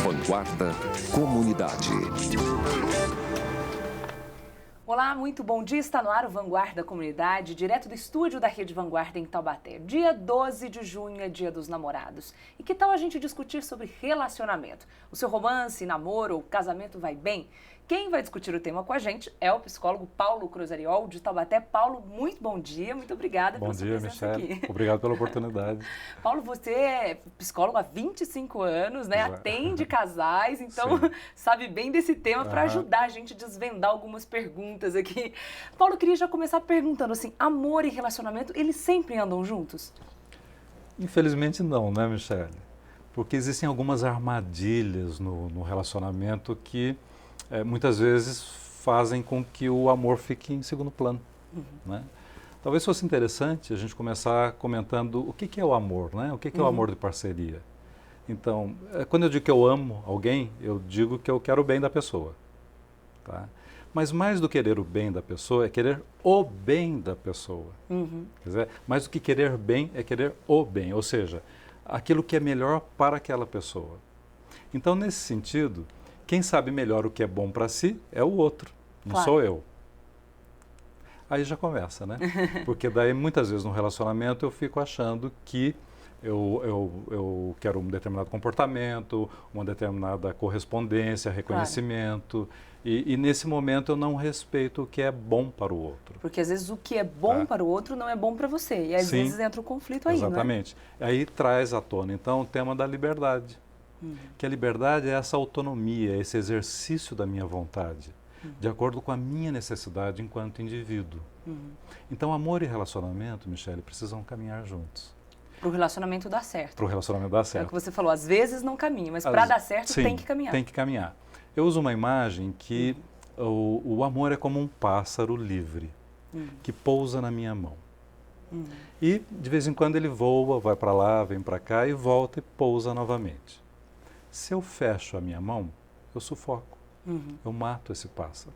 Vanguarda Comunidade. Olá, muito bom dia. Está no ar o Vanguarda Comunidade, direto do estúdio da Rede Vanguarda em Taubaté. Dia 12 de junho é Dia dos Namorados. E que tal a gente discutir sobre relacionamento? O seu romance, namoro ou casamento vai bem? Quem vai discutir o tema com a gente é o psicólogo Paulo Cruzariol, de Taubaté. Paulo, muito bom dia, muito obrigada pela sua presença aqui. Bom dia, Michele. Obrigado pela oportunidade. Paulo, você é psicólogo há 25 anos, né? Atende casais, então sabe bem desse tema para ajudar a gente a desvendar algumas perguntas aqui. Paulo, eu queria já começar perguntando assim, amor e relacionamento, eles sempre andam juntos? Infelizmente não, né, Michele? Porque existem algumas armadilhas no relacionamento que muitas vezes fazem com que o amor fique em segundo plano, né? Talvez fosse interessante a gente começar comentando o que é o amor, né? O que é o amor de parceria. Então, quando eu digo que eu amo alguém, eu digo que eu quero o bem da pessoa, tá? Mas mais do que querer o bem da pessoa, é querer o bem da pessoa. Quer dizer, mais do que querer bem, é querer o bem, ou seja, aquilo que é melhor para aquela pessoa. Então, nesse sentido, quem sabe melhor o que é bom para si é o outro, não sou eu. Aí já começa, né? Porque daí muitas vezes no relacionamento eu fico achando que eu quero um determinado comportamento, uma determinada correspondência, reconhecimento, e nesse momento eu não respeito o que é bom para o outro. Porque às vezes o que é bom para o outro não é bom para você, e às vezes entra o conflito aí, exatamente. Não é? Aí traz à tona, então, o tema da liberdade. Que a liberdade é essa autonomia, esse exercício da minha vontade, de acordo com a minha necessidade enquanto indivíduo. Então, amor e relacionamento, Michele, precisam caminhar juntos. Para o relacionamento dar certo. Para o relacionamento dar certo. É o que você falou, às vezes não caminha, mas para dar certo tem que caminhar. Tem que caminhar. Eu uso uma imagem que o amor é como um pássaro livre, que pousa na minha mão. E, de vez em quando, ele voa, vai para lá, vem para cá e volta e pousa novamente. Se eu fecho a minha mão, eu sufoco, eu mato esse pássaro.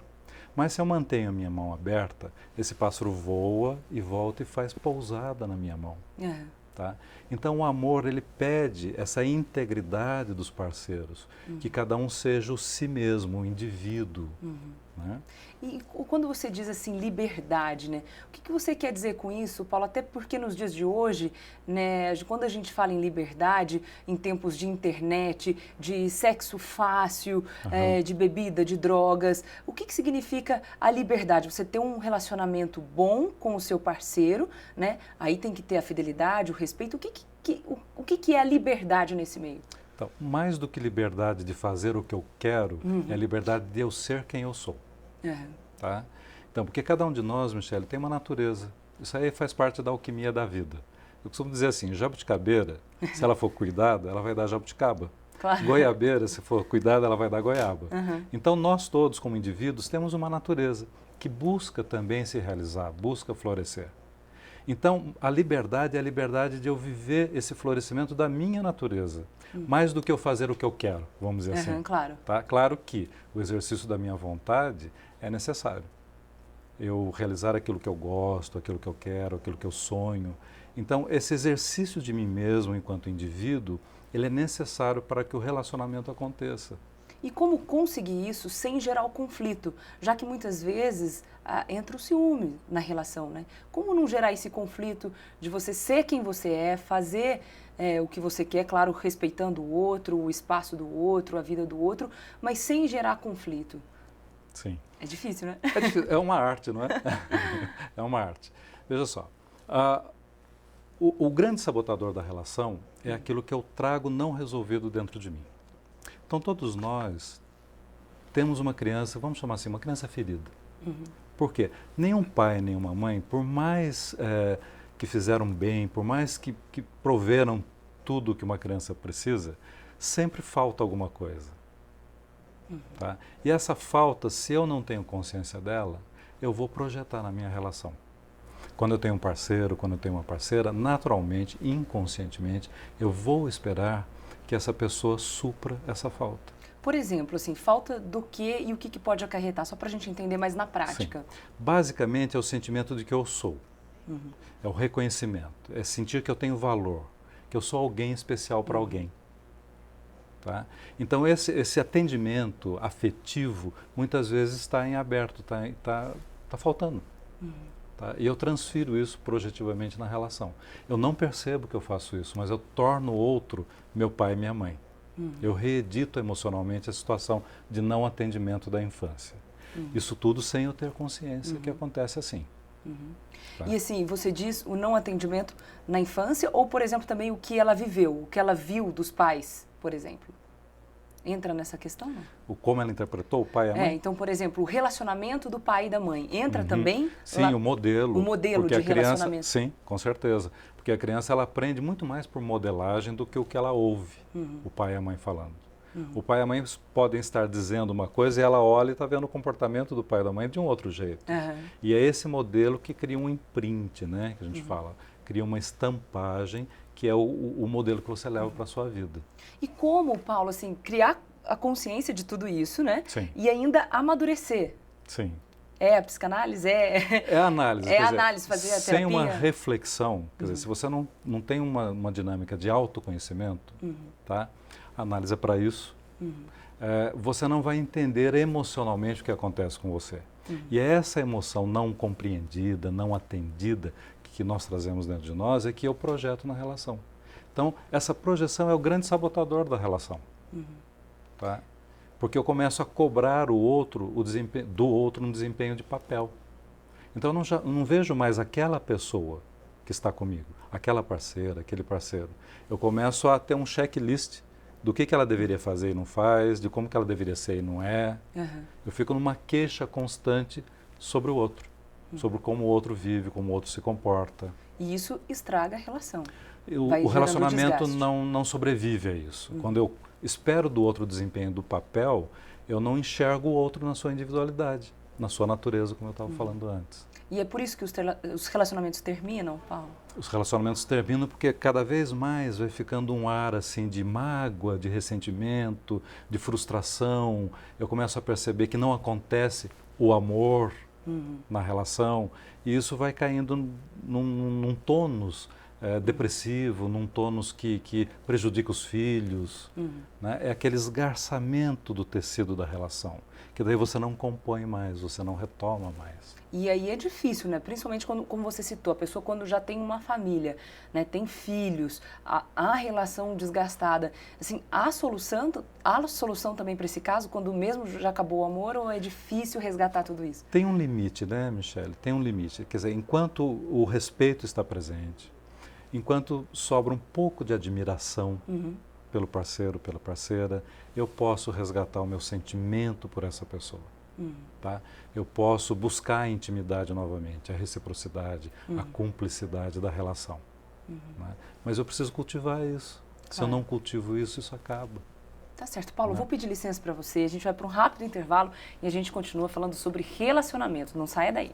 Mas se eu mantenho a minha mão aberta, esse pássaro voa e volta e faz pousada na minha mão. Tá? Então o amor, ele pede essa integridade dos parceiros, que cada um seja o si mesmo, o indivíduo. Né? E quando você diz assim, liberdade, né? O que você quer dizer com isso, Paulo? Até porque nos dias de hoje, né, quando a gente fala em liberdade, em tempos de internet, de sexo fácil, de bebida, de drogas, o que significa a liberdade? Você ter um relacionamento bom com o seu parceiro, né? Aí tem que ter a fidelidade, o respeito. O que é a liberdade nesse meio? Então, mais do que liberdade de fazer o que eu quero, é a liberdade de eu ser quem eu sou. Tá? Então, porque cada um de nós, Michele, tem uma natureza. Isso aí faz parte da alquimia da vida. Eu costumo dizer assim, jabuticabeira, se ela for cuidada, ela vai dar jabuticaba. Claro. Goiabeira, se for cuidada, ela vai dar goiaba. Então, nós todos, como indivíduos, temos uma natureza que busca também se realizar, busca florescer. Então, a liberdade é a liberdade de eu viver esse florescimento da minha natureza, mais do que eu fazer o que eu quero, vamos dizer assim. Claro. Tá? Claro que o exercício da minha vontade é necessário. Eu realizar aquilo que eu gosto, aquilo que eu quero, aquilo que eu sonho. Então, esse exercício de mim mesmo enquanto indivíduo, ele é necessário para que o relacionamento aconteça. E como conseguir isso sem gerar o conflito? Já que muitas vezes entra o ciúme na relação, né? Como não gerar esse conflito de você ser quem você é, fazer o que você quer, claro, respeitando o outro, o espaço do outro, a vida do outro, mas sem gerar conflito? Sim. É difícil, né? É difícil. É uma arte, não é? É uma arte. Veja só, o grande sabotador da relação é aquilo que eu trago não resolvido dentro de mim. Então, todos nós temos uma criança, vamos chamar assim, uma criança ferida. Por quê? Nenhum pai, nenhuma mãe, por mais que fizeram bem, por mais que proveram tudo que uma criança precisa, sempre falta alguma coisa. Tá? E essa falta, se eu não tenho consciência dela, eu vou projetar na minha relação. Quando eu tenho um parceiro, quando eu tenho uma parceira, naturalmente, inconscientemente, eu vou esperar que essa pessoa supra essa falta. Por exemplo, assim, falta do que e o que pode acarretar, só para a gente entender mais na prática. Sim. Basicamente é o sentimento de que eu sou. É o reconhecimento, é sentir que eu tenho valor, que eu sou alguém especial para alguém. Tá? Então, esse atendimento afetivo, muitas vezes está em aberto, está faltando. Tá? E eu transfiro isso projetivamente na relação. Eu não percebo que eu faço isso, mas eu torno o outro meu pai e minha mãe. Eu reedito emocionalmente a situação de não atendimento da infância. Isso tudo sem eu ter consciência que acontece assim. Tá? E assim, você diz o não atendimento na infância ou, por exemplo, também o que ela viveu, o que ela viu dos pais, por exemplo? Entra nessa questão, não? O como ela interpretou o pai e a mãe? Então, por exemplo, o relacionamento do pai e da mãe entra também? Sim, o modelo. O modelo de relacionamento. Sim, com certeza. Porque a criança ela aprende muito mais por modelagem do que o que ela ouve, o pai e a mãe falando. O pai e a mãe podem estar dizendo uma coisa e ela olha e está vendo o comportamento do pai e da mãe de um outro jeito. E é esse modelo que cria um imprint, né, que a gente fala. Cria uma estampagem que é o modelo que você leva para a sua vida. E como, Paulo, assim, criar a consciência de tudo isso, né? Sim. E ainda amadurecer. Sim. É a psicanálise? É a análise. É a análise, fazer a terapia? Sem uma reflexão, quer dizer, se você não tem uma dinâmica de autoconhecimento, tá? A análise é para isso. Você não vai entender emocionalmente o que acontece com você. E é essa emoção não compreendida, não atendida, que nós trazemos dentro de nós, é que eu projeto na relação. Então, essa projeção é o grande sabotador da relação. Tá? Porque eu começo a cobrar do outro um desempenho de papel. Então, eu não vejo mais aquela pessoa que está comigo, aquela parceira, aquele parceiro. Eu começo a ter um checklist do que ela deveria fazer e não faz, de como que ela deveria ser e não é. Eu fico numa queixa constante sobre o outro, sobre como o outro vive, como o outro se comporta. E isso estraga a relação. O relacionamento não sobrevive a isso. Quando eu espero do outro o desempenho do papel, eu não enxergo o outro na sua individualidade, na sua natureza, como eu estava falando antes. E é por isso que os relacionamentos terminam, Paulo? Os relacionamentos terminam porque cada vez mais vai ficando um ar assim de mágoa, de ressentimento, de frustração. Eu começo a perceber que não acontece o amor na relação e isso vai caindo num tônus depressivo, num tônus que prejudica os filhos. Né? É aquele esgarçamento do tecido da relação, que daí você não compõe mais, você não retoma mais. E aí é difícil, né? Principalmente quando, como você citou, a pessoa quando já tem uma família, né? Tem filhos, a relação desgastada. Assim, há solução também para esse caso, quando mesmo já acabou o amor, ou é difícil resgatar tudo isso? Tem um limite, né, Michele? Tem um limite. Quer dizer, enquanto o respeito está presente, enquanto sobra um pouco de admiração pelo parceiro, pela parceira, eu posso resgatar o meu sentimento por essa pessoa. Tá? Eu posso buscar a intimidade novamente, a reciprocidade, a cumplicidade da relação. Né? Mas eu preciso cultivar isso. Se eu não cultivo isso, isso acaba. Tá certo. Paulo, vou pedir licença para você. A gente vai para um rápido intervalo e a gente continua falando sobre relacionamento. Não saia daí.